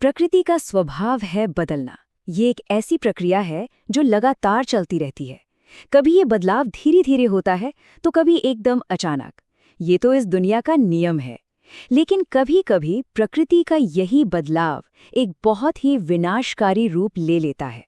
प्रकृति का स्वभाव है बदलना। ये एक ऐसी प्रक्रिया है जो लगातार चलती रहती है। कभी ये बदलाव धीरे धीरे होता है तो कभी एकदम अचानक। ये तो इस दुनिया का नियम है। लेकिन कभी कभी प्रकृति का यही बदलाव एक बहुत ही विनाशकारी रूप ले लेता है।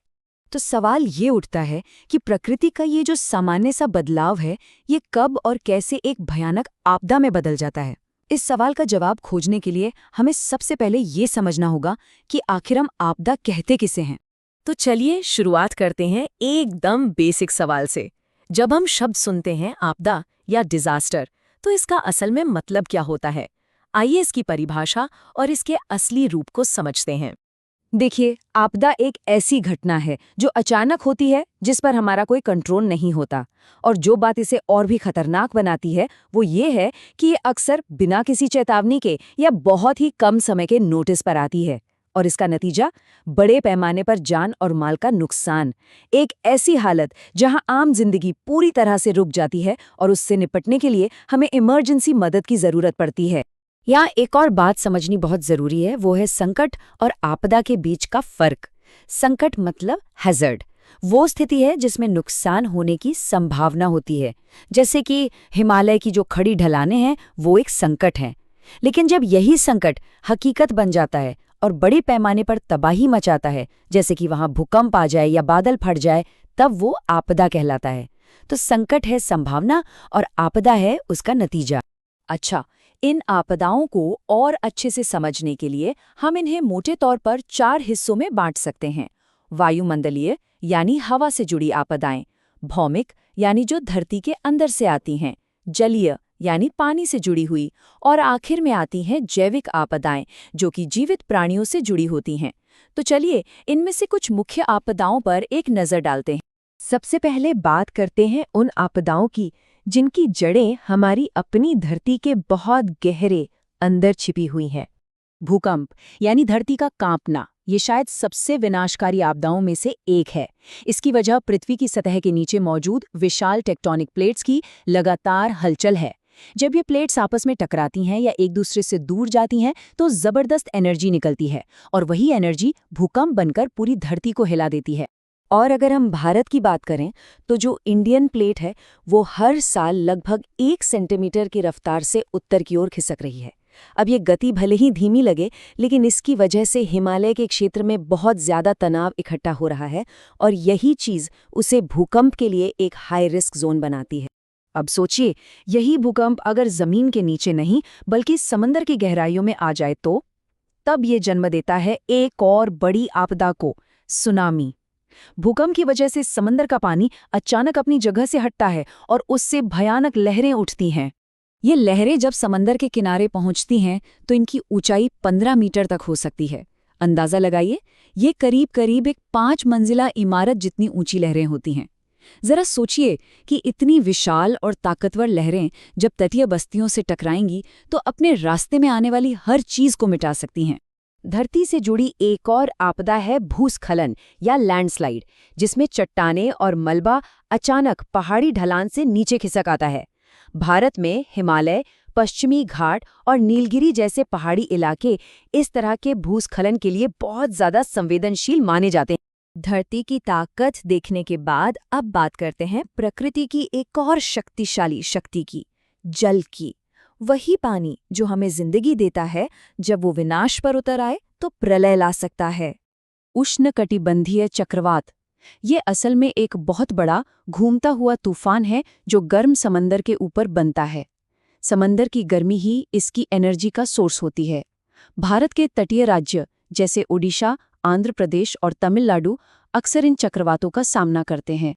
तो सवाल ये उठता है कि प्रकृति का ये जो सामान्य सा बदलाव है, ये कब और कैसे एक भयानक आपदा में बदल जाता है। इस सवाल का जवाब खोजने के लिए हमें सबसे पहले ये समझना होगा कि आखिर हम आपदा कहते किसे हैं। तो चलिए शुरुआत करते हैं एकदम बेसिक सवाल से। जब हम शब्द सुनते हैं आपदा या डिजास्टर, तो इसका असल में मतलब क्या होता है? आइए इसकी परिभाषा और इसके असली रूप को समझते हैं। देखिए, आपदा एक ऐसी घटना है जो अचानक होती है, जिस पर हमारा कोई कंट्रोल नहीं होता। और जो बात इसे और भी खतरनाक बनाती है वो ये है कि ये अक्सर बिना किसी चेतावनी के या बहुत ही कम समय के नोटिस पर आती है। और इसका नतीजा बड़े पैमाने पर जान और माल का नुकसान। एक ऐसी हालत जहां आम जिंदगी पूरी तरह से रुक जाती है और उससे निपटने के लिए हमें इमरजेंसी मदद की जरूरत पड़ती है। यहाँ एक और बात समझनी बहुत जरूरी है, वो है संकट और आपदा के बीच का फर्क। संकट मतलब हैजर्ड, वो स्थिति है जिसमें नुकसान होने की संभावना होती है। जैसे कि हिमालय की जो खड़ी ढलानें हैं, वो एक संकट है। लेकिन जब यही संकट हकीकत बन जाता है और बड़े पैमाने पर तबाही मचाता है, जैसे कि वहां भूकंप आ जाए या बादल फट जाए, तब वो आपदा कहलाता है। तो संकट है संभावना और आपदा है उसका नतीजा। अच्छा, इन आपदाओं को और अच्छे से समझने के लिए हम इन्हें मोटे तौर पर 4 हिस्सों में बांट सकते हैं। वायुमंडलीय यानी हवा से जुड़ी आपदाएं, भौमिक यानी जो धरती के अंदर से आती हैं, जलीय यानी पानी से जुड़ी हुई, और आखिर में आती हैं जैविक आपदाएं जो कि जीवित प्राणियों से जुड़ी होती हैं। तो चलिए इनमें से कुछ मुख्य आपदाओं पर एक नज़र डालते हैं। सबसे पहले बात करते हैं उन आपदाओं की जिनकी जड़ें हमारी अपनी धरती के बहुत गहरे अंदर छिपी हुई हैं। भूकंप यानी धरती का कांपना, ये शायद सबसे विनाशकारी आपदाओं में से एक है। इसकी वजह पृथ्वी की सतह के नीचे मौजूद विशाल टेक्टोनिक प्लेट्स की लगातार हलचल है। जब ये प्लेट्स आपस में टकराती हैं या एक दूसरे से दूर जाती हैं, तो जबरदस्त एनर्जी निकलती है और वही एनर्जी भूकंप बनकर पूरी धरती को हिला देती है। और अगर हम भारत की बात करें तो जो इंडियन प्लेट है वो हर साल लगभग 1 सेंटीमीटर की रफ्तार से उत्तर की ओर खिसक रही है। अब ये गति भले ही धीमी लगे, लेकिन इसकी वजह से हिमालय के क्षेत्र में बहुत ज्यादा तनाव इकट्ठा हो रहा है और यही चीज उसे भूकंप के लिए एक हाई रिस्क जोन बनाती है। अब सोचिए, यही भूकंप अगर जमीन के नीचे नहीं बल्कि समंदर की गहराइयों में आ जाए तो तब ये जन्म देता है एक और बड़ी आपदा को, सुनामी। भूकंप की वजह से समंदर का पानी अचानक अपनी जगह से हटता है और उससे भयानक लहरें उठती हैं। ये लहरें जब समंदर के किनारे पहुंचती हैं तो इनकी ऊंचाई 15 मीटर तक हो सकती है। अंदाजा लगाइए, ये करीब करीब एक 5 मंजिला इमारत जितनी ऊंची लहरें होती हैं। जरा सोचिए कि इतनी विशाल और ताकतवर लहरें जब तटीय बस्तियों से टकराएंगी तो अपने रास्ते में आने वाली हर चीज को मिटा सकती हैं। धरती से जुड़ी एक और आपदा है भूस्खलन या लैंडस्लाइड, जिसमें चट्टानें और मलबा अचानक पहाड़ी ढलान से नीचे खिसक आता है। भारत में हिमालय, पश्चिमी घाट और नीलगिरी जैसे पहाड़ी इलाके इस तरह के भूस्खलन के लिए बहुत ज्यादा संवेदनशील माने जाते हैं। धरती की ताकत देखने के बाद अब बात करते हैं प्रकृति की एक और शक्तिशाली शक्ति की, जल की। वही पानी जो हमें जिंदगी देता है, जब वो विनाश पर उतर आए तो प्रलय ला सकता है। उष्णकटिबंधीय चक्रवात, ये असल में एक बहुत बड़ा घूमता हुआ तूफान है जो गर्म समंदर के ऊपर बनता है। समंदर की गर्मी ही इसकी एनर्जी का सोर्स होती है। भारत के तटीय राज्य जैसे ओडिशा, आंध्र प्रदेश और तमिलनाडु अक्सर इन चक्रवातों का सामना करते हैं।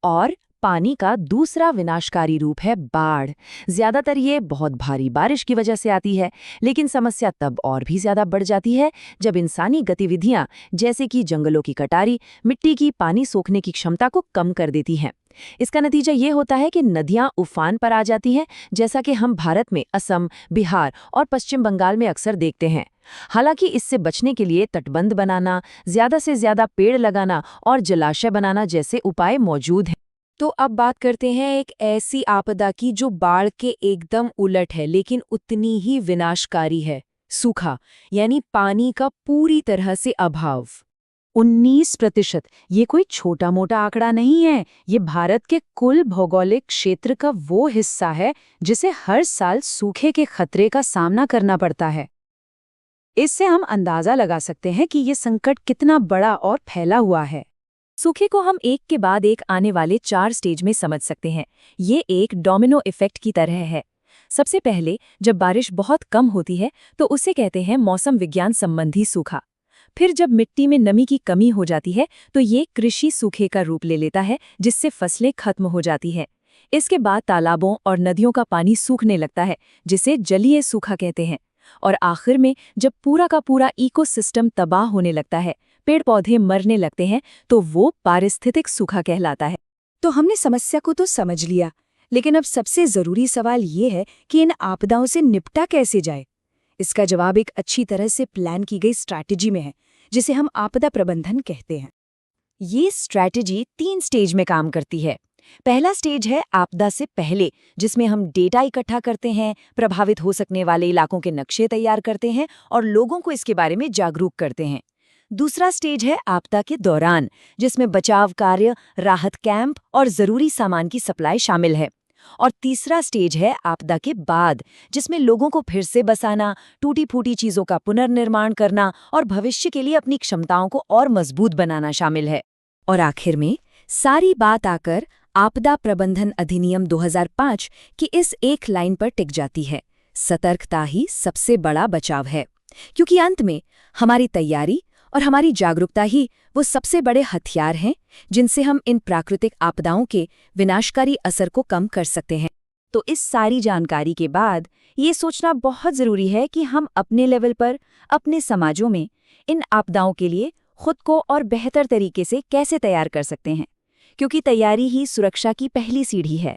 और पानी का दूसरा विनाशकारी रूप है बाढ़। ज्यादातर ये बहुत भारी बारिश की वजह से आती है, लेकिन समस्या तब और भी ज्यादा बढ़ जाती है जब इंसानी गतिविधियां जैसे कि जंगलों की कटारी मिट्टी की पानी सोखने की क्षमता को कम कर देती हैं। इसका नतीजा ये होता है कि नदियां उफान पर आ जाती हैं, जैसा कि हम भारत में असम, बिहार और पश्चिम बंगाल में अक्सर देखते हैं। हालांकि इससे बचने के लिए तटबंध बनाना, ज्यादा से ज्यादा पेड़ लगाना और जलाशय बनाना जैसे उपाय मौजूद हैं। तो अब बात करते हैं एक ऐसी आपदा की जो बाढ़ के एकदम उलट है लेकिन उतनी ही विनाशकारी है, सूखा, यानी पानी का पूरी तरह से अभाव। 19%, ये कोई छोटा मोटा आंकड़ा नहीं है। ये भारत के कुल भौगोलिक क्षेत्र का वो हिस्सा है जिसे हर साल सूखे के खतरे का सामना करना पड़ता है। इससे हम अंदाजा लगा सकते हैं कि ये संकट कितना बड़ा और फैला हुआ है। सूखे को हम एक के बाद एक आने वाले 4 स्टेज में समझ सकते हैं। ये एक डोमिनो इफेक्ट की तरह है। सबसे पहले जब बारिश बहुत कम होती है तो उसे कहते हैं मौसम विज्ञान संबंधी सूखा। फिर जब मिट्टी में नमी की कमी हो जाती है तो ये कृषि सूखे का रूप ले लेता है, जिससे फसलें खत्म हो जाती हैं। इसके बाद तालाबों और नदियों का पानी सूखने लगता है, जिसे जलीय सूखा कहते हैं। और आखिर में जब पूरा का पूरा इकोसिस्टम तबाह होने लगता है, पेड़ पौधे मरने लगते हैं, तो वो पारिस्थितिक सूखा कहलाता है। तो हमने समस्या को तो समझ लिया, लेकिन अब सबसे जरूरी सवाल ये है कि इन आपदाओं से निपटा कैसे जाए। इसका जवाब एक अच्छी तरह से प्लान की गई स्ट्रैटेजी में है, जिसे हम आपदा प्रबंधन कहते हैं। ये स्ट्रैटेजी 3 स्टेज में काम करती है। पहला स्टेज है आपदा से पहले, जिसमें हम डेटा इकट्ठा करते हैं, प्रभावित हो सकने वाले इलाकों के नक्शे तैयार करते हैं और लोगों को इसके बारे में जागरूक करते हैं। दूसरा स्टेज है आपदा के दौरान, जिसमें बचाव कार्य, राहत कैंप और जरूरी सामान की सप्लाई शामिल है। और तीसरा स्टेज है आपदा के बाद, जिसमें लोगों को फिर से बसाना, टूटी फूटी चीजों का पुनर्निर्माण करना और भविष्य के लिए अपनी क्षमताओं को और मजबूत बनाना शामिल है। और आखिर में सारी बात आकर आपदा प्रबंधन अधिनियम 2005 की इस एक लाइन पर टिक जाती है: सतर्कता ही सबसे बड़ा बचाव है। क्योंकि अंत में हमारी तैयारी और हमारी जागरूकता ही वो सबसे बड़े हथियार हैं जिनसे हम इन प्राकृतिक आपदाओं के विनाशकारी असर को कम कर सकते हैं। तो इस सारी जानकारी के बाद ये सोचना बहुत ज़रूरी है कि हम अपने लेवल पर, अपने समाजों में इन आपदाओं के लिए खुद को और बेहतर तरीके से कैसे तैयार कर सकते हैं, क्योंकि तैयारी ही सुरक्षा की पहली सीढ़ी है।